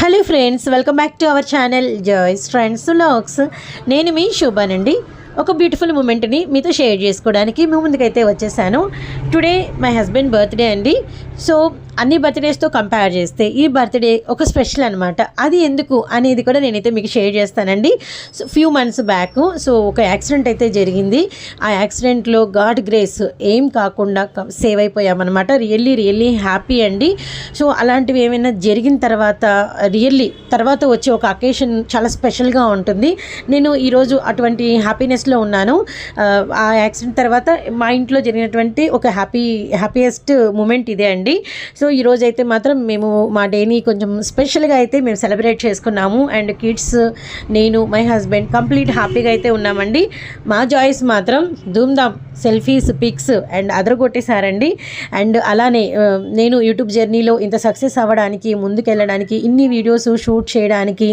Hello friends, welcome back to our channel joys friends vlogs. నేను మీ శుభానండి. ఒక beautiful మూమెంట్ని మీతో షేర్ చేసుకోవడానికి మీ ముందుకైతే వచ్చేసాను. టుడే మై హస్బెండ్ బర్త్డే అండి. సో అన్ని బర్త్డేస్తో కంపేర్ చేస్తే ఈ బర్త్డే ఒక స్పెషల్ అనమాట. అది ఎందుకు అనేది కూడా నేనైతే మీకు షేర్ చేస్తానండి. సో ఫ్యూ మంత్స్ బ్యాక్ ఒక యాక్సిడెంట్ అయితే జరిగింది. ఆ యాక్సిడెంట్లో గాడ్ గ్రేస్ ఏం కాకుండా సేవ్ అయిపోయామన్నమాట. రియల్లీ హ్యాపీ అండి. సో అలాంటివి ఏమైనా జరిగిన తర్వాత వచ్చే ఒక అకేషన్ చాలా స్పెషల్గా ఉంటుంది. నేను ఈరోజు అటువంటి హ్యాపీనెస్లో ఉన్నాను. ఆ యాక్సిడెంట్ తర్వాత మా ఇంట్లో జరిగినటువంటి ఒక హ్యాపీయెస్ట్ మూమెంట్ ఇదే అండి. సో ఈరోజు అయితే మాత్రం మేము మా డేని కొంచెం స్పెషల్గా అయితే మేము సెలబ్రేట్ చేసుకున్నాము. అండ్ కిడ్స్, నేను, మై హస్బెండ్ కంప్లీట్ హ్యాపీగా అయితే ఉన్నామండి. మా జాయ్స్ మాత్రం ధూమ్ధామ్ సెల్ఫీస్, పిక్స్ అండ్ అదరగొట్టేశారండి. అండ్ అలానే నేను యూట్యూబ్ జర్నీలో ఇంత సక్సెస్ అవ్వడానికి, ముందుకెళ్ళడానికి, ఇన్ని వీడియోస్ షూట్ చేయడానికి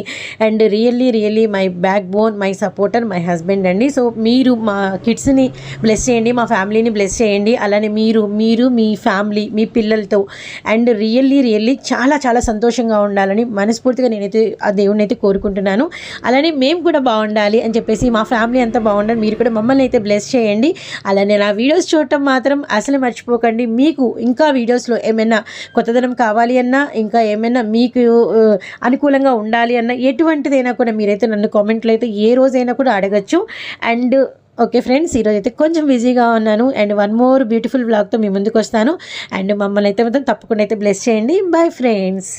and really my backbone, my supporter my husband అండి. సో మీరు మా కిడ్స్ని బ్లెస్ చేయండి, మా ఫ్యామిలీని బ్లెస్ చేయండి. అలానే మీరు మీ ఫ్యామిలీ, మీ పిల్లలతో అండ్ రియల్లీ చాలా సంతోషంగా ఉండాలని మనస్ఫూర్తిగా నేనైతే ఆ దేవుడిని అయితే కోరుకుంటున్నాను. అలానే మేము కూడా బాగుండాలి అని చెప్పేసి, మా ఫ్యామిలీ అంతా బాగుండాలి, మీరు కూడా మమ్మల్ని అయితే బ్లెస్ చేయండి. అలానే నా వీడియోస్ చూడటం మాత్రం అసలు మర్చిపోకండి. మీకు ఇంకా వీడియోస్లో ఏమైనా కొత్తదనం కావాలి అన్నా, ఇంకా ఏమైనా మీకు అనుకూలంగా ఉండాలి అన్నా, ఎటువంటిదైనా కూడా మీరైతే నన్ను కామెంట్లో అయితే ఏ రోజైనా కూడా అడగచ్చు. అండ్ ఓకే ఫ్రెండ్స్, ఈరోజు అయితే కొంచెం బిజీగా ఉన్నాను. అండ్ వన్ మోర్ బ్యూటిఫుల్ వ్లాగ్తో మీ ముందుకు వస్తాను. అండ్ మమ్మల్ని అయితే మాత్రం తప్పకుండా అయితే బ్లెస్ చేయండి. Bye friends.